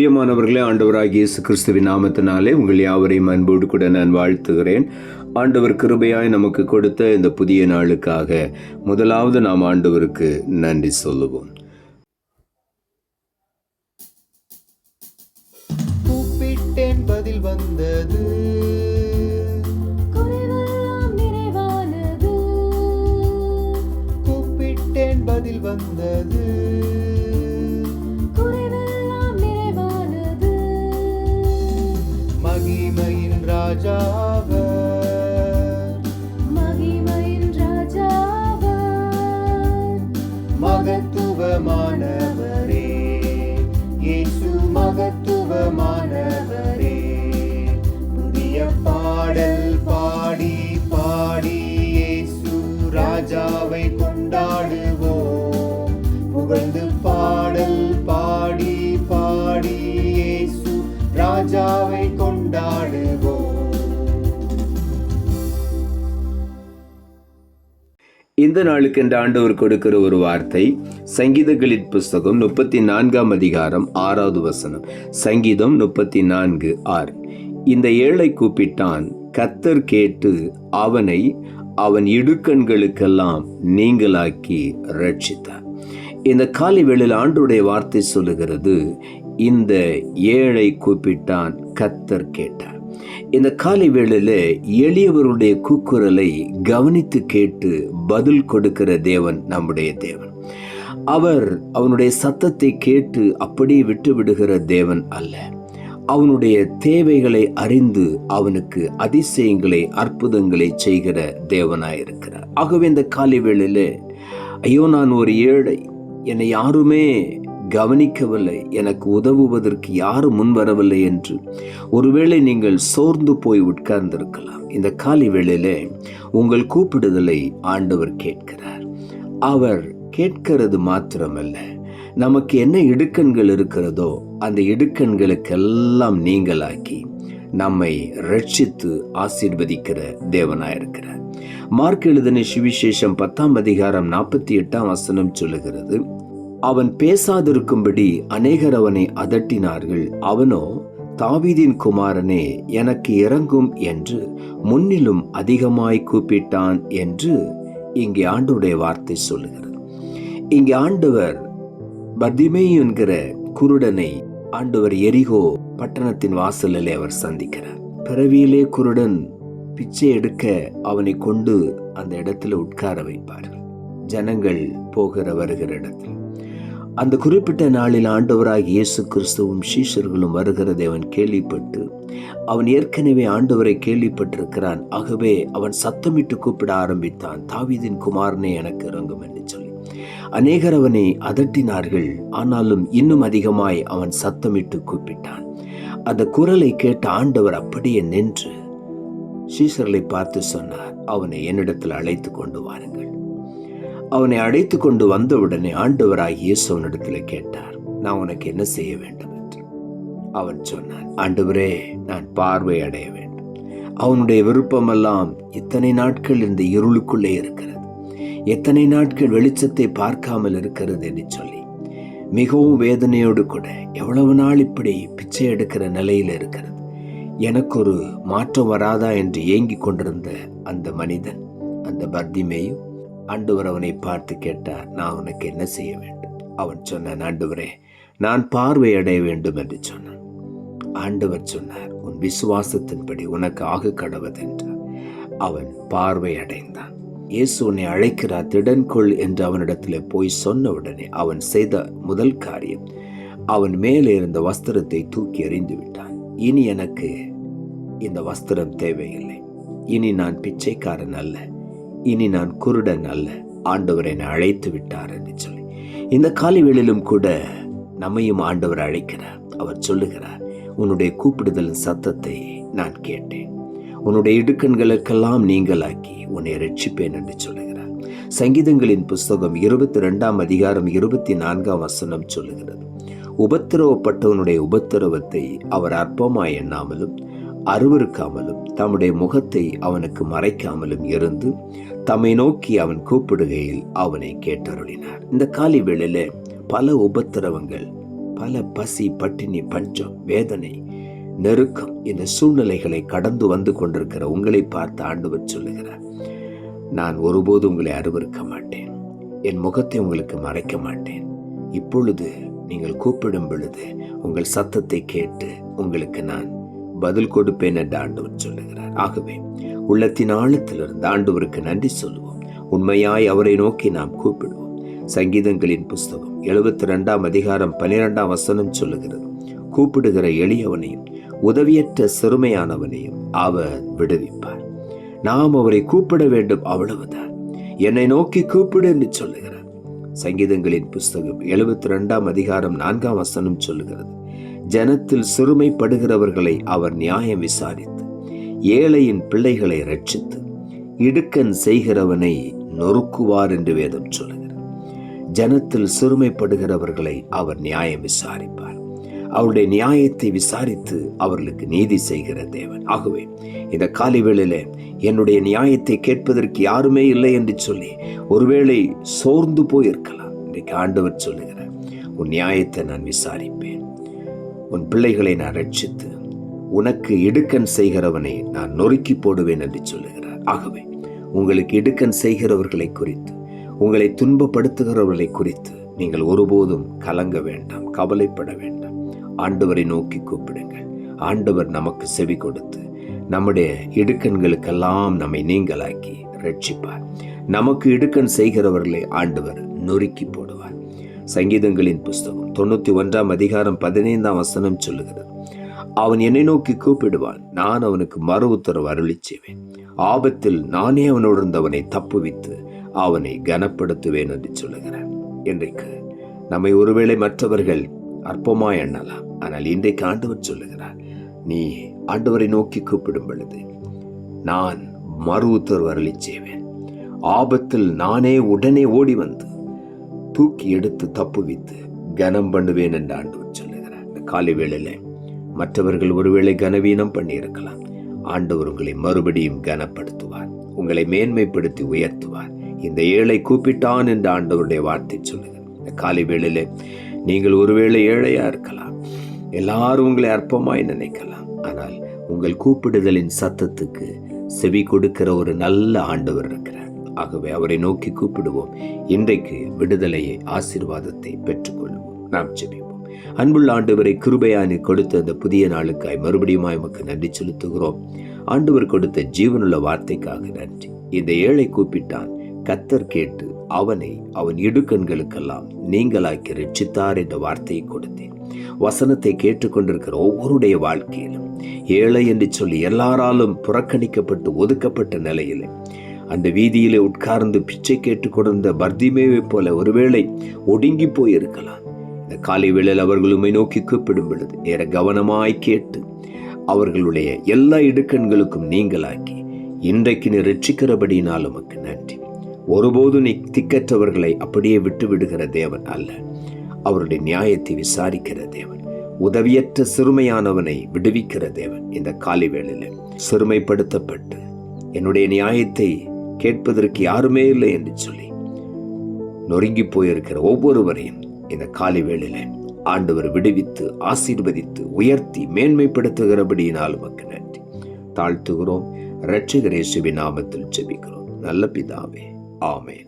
பிரியமானவர்களே, ஆண்டவராகிய இயேசு கிறிஸ்துவின் நாமத்தினாலே உங்கள் யாவரையும் அன்போடு கூட நான் வாழ்த்துகிறேன். ஆண்டவர் கிருபையாய் நமக்கு கொடுத்த இந்த புதிய நாளுக்காக முதலாவது நாம் ஆண்டவருக்கு நன்றி சொல்லுவோம். கூப்பிட்டேன், பதில் வந்தது, கூப்பிட்டேன், பதில் வந்தது, மகிமையின் ராஜாவர், மகிமையின் ராஜாவர், மகத்துவமானவரே, இயேசு மகத்துவமானவரே. புதிய பாடல் பாடி பாடி இயேசு ராஜாவை கொண்டாடுவோம். புகழ்ந்து பாடல் பாடி பாடி இயேசு ராஜாவை கொண்டாடுவோம். இந்த நாளுக்கு என்று ஆண்டவர் கொடுக்கிற ஒரு வார்த்தை சங்கீதங்களின் புஸ்தகம் 34 அதிகாரம் 6வது வசனம். சங்கீதம் 34:6. இந்த ஏழை கூப்பிட்டான், கர்த்தர் கேட்டு அவனை அவன் இடுக்கண்களுக்கெல்லாம் நீங்களாக்கி ரட்சித்தார். இந்த காலை வேளையில் ஆண்டவருடைய வார்த்தை சொல்லுகிறது, இந்த ஏழை கூப்பிட்டான், கர்த்தர் கேட்டார். இந்த காலை வேளையில எளியவருடைய கூக்குரலை கவனித்து கேட்டு பதில் கொடுக்கிற தேவன் நம்முடைய தேவன். அவர் அவனுடைய சத்தத்தை கேட்டு அப்படியே விட்டு விடுகிற தேவன் அல்ல. அவனுடைய தேவைகளை அறிந்து அவனுக்கு அதிசயங்களை அற்புதங்களை செய்கிற தேவனாயிருக்கிறார். ஆகவே இந்த காலை வேளையில, ஐயோ நான் ஒரு ஏழை, என்னை யாருமே கவனிக்கவில்லை, எனக்கு உதவுவதற்கு யாரும் முன்வரவில்லை என்று ஒருவேளை நீங்கள் சோர்ந்து போய் உட்கார்ந்திருக்கலாம். இந்த காலை வேளையிலே உங்கள் கூப்பிடுதலை ஆண்டவர் கேட்கிறார். அவர் கேட்கிறது மாத்திரமல்ல, நமக்கு என்ன இடுக்கண்கள் இருக்கிறதோ அந்த இடுக்கண்களுக்கெல்லாம் நீங்களாக்கி நம்மை ரட்சித்து ஆசீர்வதிக்கிற தேவனாயிருக்கிறார். மார்க் எழுதின சுவிசேஷம் 10 அதிகாரம் 48 வசனம் சொல்லுகிறது, அவன் பேசாதிருக்கும்படி அநேகர் அவனை அதட்டினார்கள். அவனோ, தாவீதின் குமாரனே எனக்கு இறங்கும் என்று முன்னிலும் அதிகமாய் கூப்பிட்டான் என்று இங்கே ஆண்டவருடைய வார்த்தை சொல்லுகிறது. இங்கே ஆண்டவர் பர்திமேயு என்கிற குருடனை ஆண்டவர் எரிகோ பட்டணத்தின் வாசலிலே அவர் சந்திக்கிறார். பிறவியிலே குருடன், பிச்சை எடுக்க அவனை கொண்டு அந்த இடத்துல உட்கார வைப்பார்கள், ஜனங்கள் போகிற வருகிற இடத்தில். அந்த குறிப்பிட்ட நாளில் ஆண்டவராக இயேசு கிறிஸ்துவும் சீஷர்களும் வருகிறதை அவன் கேள்விப்பட்டு, அவன் ஏற்கனவே ஆண்டவரை கேள்விப்பட்டிருக்கிறான். ஆகவே அவன் சத்தமிட்டு கூப்பிட ஆரம்பித்தான், தாவீதின் குமாரனே எனக்கு இறங்கும் என்று சொல்லி. அநேகர் அவனை அதட்டினார்கள். ஆனாலும் இன்னும் அதிகமாய் அவன் சத்தமிட்டு கூப்பிட்டான். அந்த குரலை கேட்ட ஆண்டவர் அப்படியே நின்று சீஷர்களை பார்த்து சொன்னார், அவனை என்னிடத்தில் அழைத்து கொண்டு வாருங்கள். அவனை அழைத்து கொண்டு வந்தவுடனே ஆண்டவராகிய இயேசு அவனிடத்தில் கேட்டார், நான் உனக்கு என்ன செய்ய வேண்டும் என்று. அவன் சொன்னான், ஆண்டவரே, நான் பார்வை அடைய வேண்டும். அவனுடைய விருப்பமெல்லாம் எத்தனை நாட்கள் இந்த இருளுக்குள்ளே இருக்கிறது, எத்தனை நாட்கள் வெளிச்சத்தை பார்க்காமல் இருக்கிறது என்று சொல்லி மிகவும் வேதனையோடு கூட, எவ்வளவு நாள் இப்படி பிச்சை எடுக்கிற நிலையில் இருக்கிறது, எனக்கு ஒரு மாற்றம் வராதா என்று ஏங்கி கொண்டிருந்த அந்த மனிதன், அந்த பர்திமேயு, ஆண்டவர் அவனை பார்த்து கேட்டார், நான் உனக்கு என்ன செய்ய வேண்டும்? அவன் சொன்னான், ஆண்டவரே, நான் பார்வை அடைய வேண்டும் என்று சொன்னான். ஆண்டவர் சொன்னார், உன் விசுவாசத்தின்படி உனக்கு ஆக கடவது என்றார். அவன் பார்வை அடைந்தான். இயேசு உன்னை அழைக்கிறார், திடன்கொள் என்று அவனிடத்தில் போய் சொன்ன உடனே அவன் செய்த முதல் காரியம், அவன் மேலே இருந்த வஸ்திரத்தை தூக்கி எறிந்து விட்டான். இனி எனக்கு இந்த வஸ்திரம் தேவையில்லை, இனி நான் பிச்சைக்காரன் அல்ல, இனி நான் குருடன் அல்ல, ஆண்டவர் என்னை அழைத்து விட்டார் என்று சொல்லி. இந்த காலை வேளையிலும் கூட நம்மையும் ஆண்டவர் அழைக்கிறார். அவர் சொல்லுகிறார், உன்னுடைய கூப்பிடுதலின் சத்தத்தை நான் கேட்டேன், உன்னுடைய இடுக்கண்களுக்கெல்லாம் நீங்களாக்கி உன்னை ரட்சிப்பேன் என்று சொல்லுகிறார். சங்கீதங்களின் புஸ்தகம் 22 அதிகாரம் 24 வசனம் சொல்லுகிறது, உபத்திரவப்பட்டவனுடைய உபத்திரவத்தை அவர் அற்பமாய் எண்ணாமலும் அருவருக்காமலும் தம்முடைய முகத்தை அவனுக்கு மறைக்காமலும் இருந்து தம்மை நோக்கி அவன் கூப்பிடுகையில் அவனை கேட்டருளினார். இந்த காலை வேளையில பல உபத்திரவங்கள் பல பசி, பட்டினி, பஞ்சம், வேதனை, நெருக்கம், இந்த சூழ்நிலைகளை கடந்து வந்து கொண்டிருக்கிற உங்களை பார்த்து ஆண்டவர் சொல்லுகிறார், நான் ஒருபோது உங்களை அருவருக்க மாட்டேன், என் முகத்தை உங்களுக்கு மறைக்க மாட்டேன். இப்பொழுது நீங்கள் கூப்பிடும் பொழுது உங்கள் சத்தத்தை கேட்டு உங்களுக்கு நான் பதில் கொடுப்பேன் என்று ஆண்டவர் சொல்லுகிறார். ஆகவே உள்ளத்தின் ஆழத்திலிருந்து ஆண்டவருக்கு நன்றி சொல்லுவோம். உண்மையாய் அவரை நோக்கி நாம் கூப்பிடுவோம். சங்கீதங்களின் புஸ்தகம் 72 அதிகாரம் 12 சொல்லுகிறது, கூப்பிடுகிற எளியவனையும் உதவியற்ற சிறுமையானவனையும் அவர் விடுவிப்பார். நாம் அவரை கூப்பிட வேண்டும், அவ்வளவுதான். என்னை நோக்கி கூப்பிடு என்று சொல்லுகிறார். சங்கீதங்களின் புஸ்தகம் 72 அதிகாரம் 4 சொல்லுகிறது, ஜனத்தில் சிறுமைப்படுகிறவர்களை அவர் நியாயம் விசாரித்து ஏழையின் பிள்ளைகளை ரட்சித்து இடுக்கண் செய்கிறவனை நொறுக்குவார் என்று வேதம் சொல்லுகிறது. ஜனத்தில் சிறுமைப்படுகிறவர்களை அவர் நியாயம் விசாரிப்பார். அவருடைய நியாயத்தை விசாரித்து அவர்களுக்கு நீதி செய்கிற தேவன். ஆகவே இந்த காலை வேளையில என்னுடைய நியாயத்தை கேட்பதற்கு யாருமே இல்லை என்று சொல்லி ஒருவேளை சோர்ந்து போயிருக்கலாம். இன்றைக்கு ஆண்டவர் சொல்லுகிறார், உன் நியாயத்தை நான் விசாரிப்பேன், உன் பிள்ளைகளை நான் ரட்சித்து உனக்கு இடுக்கண் செய்கிறவனை நான் நொறுக்கி போடுவேன் என்று சொல்லுகிறார். ஆகவே உங்களுக்கு இடுக்கண் செய்கிறவர்களை குறித்து, உங்களை துன்பப்படுத்துகிறவர்களை குறித்து நீங்கள் ஒருபோதும் கலங்க வேண்டாம், கவலைப்பட வேண்டாம். ஆண்டவரை நோக்கி கூப்பிடுங்கள். ஆண்டவர் நமக்கு செவி கொடுத்து நம்முடைய இடுக்கண்களுக்கெல்லாம் நம்மை நீங்களாக்கி ரட்சிப்பார். நமக்கு இடுக்கண் செய்கிறவர்களை ஆண்டவர் நொறுக்கி போடுவார். சங்கீதங்களின் புஸ்தகம் 91 அதிகாரம் 15 சொல்லுகிறது, அவன் என்னை நோக்கி கூப்பிடுவான், நான் அவனுக்கு மறு உத்தரவு அருளி செய்வேன். ஆபத்தில் நானே அவனோடு இருந்தவனை தப்புவித்து அவனை கனப்படுத்துவேன் என்று சொல்லுகிறார். இன்றைக்கு நம்மை ஒருவேளை மற்றவர்கள் அற்பமாய் எண்ணலாம், ஆனால் இன்றைக்கு ஆண்டவர் சொல்லுகிறார், நீ ஆண்டவரை நோக்கி கூப்பிடும் பொழுது நான் மறு உத்தரவு அருளி செய்வேன். ஆபத்தில் நானே உடனே ஓடி வந்து தூக்கி எடுத்து தப்புவித்து கனம் பண்ணுவேன் என்று ஆண்டவர் சொல்லுகிறார். இந்த காலை வேளையில மற்றவர்கள் ஒருவேளை கனவீனம் பண்ணி இருக்கலாம். ஆண்டவர் உங்களை மறுபடியும் கனப்படுத்துவார், உங்களை மேன்மைப்படுத்தி உயர்த்துவார். இந்த ஏழை கூப்பிட்டான் என்று ஆண்டவருடைய வார்த்தை சொல்லுகிறார். இந்த காலை வேளையில நீங்கள் ஒருவேளை ஏழையா இருக்கலாம், எல்லாரும் உங்களை அற்பமாய் நினைக்கலாம். ஆனால் உங்கள் கூப்பிடுதலின் சத்தத்துக்கு செவி கொடுக்கிற ஒரு நல்ல ஆண்டவர் இருக்கிறார். ஆகவே அவரை நோக்கி கூப்பிடுவோம். இன்றைக்கு விடுதலையை, ஆசீர்வாதத்தை பெற்றுக்கொள்வோம். நாம் ஜெபிப்போம். அன்புள்ள ஆண்டவரை, கிருபையானி கொடுத்த அந்த புதிய நாளுக்காய் மறுபடியும் உமக்கு நன்றி செலுத்துகிறோம். ஆண்டவர் கொடுத்த ஜீவனுள்ள வார்த்தைக்காக நன்றி. இந்த ஏழை கூப்பிட்டான், கர்த்தர் கேட்டு அவனை அவன் இடுக்கண்களுக்கெல்லாம் நீங்களாக்கி ரட்சித்தார் என்ற வார்த்தையை கொடுத்தேன். வசனத்தை கேட்டுக்கொண்டிருக்கிற ஒவ்வொருடைய வாழ்க்கையிலும் ஏழை என்று சொல்லி எல்லாராலும் புறக்கணிக்கப்பட்டு ஒதுக்கப்பட்ட நிலையில் அந்த வீதியிலே உட்கார்ந்து பிச்சை கேட்டுக்கொண்டிருந்த பர்திமேவை போல ஒருவேளை ஒடுங்கி போயிருக்கலாம். இந்த காலை வேளையில் அவர்களுமை நோக்கி கூப்பிடும் பொழுது நேர கவனமாய் கேட்டு அவர்களுடைய எல்லா இடுக்கண்களுக்கும் நீங்களாக்கி இன்றைக்கு நீ ரட்சிக்கிறபடியினால் உமக்கு நன்றி. ஒருபோது நீ திக்கற்றவர்களை அப்படியே விட்டு விடுகிற தேவன் அல்ல, அவருடைய நியாயத்தை விசாரிக்கிற தேவன், உதவியற்ற சிறுமையானவனை விடுவிக்கிற தேவன். இந்த காலை வேளையில் சிறுமைப்படுத்தப்பட்டு என்னுடைய நியாயத்தை கேட்பதற்கு யாருமே இல்லை என்று சொல்லி நொறுங்கி போயிருக்கிற ஒவ்வொருவரையும் இந்த காலை வேளையில ஆண்டவர் விடுவித்து ஆசீர்வதித்து உயர்த்தி மேன்மைப்படுத்துகிறபடியினால் உமக்கு நன்றி தாழ்த்துகிறோம். இரட்சகர் இயேசுவின் நாமத்தில் ஜெபிக்கிறோம் நல்ல பிதாவே, ஆமென்.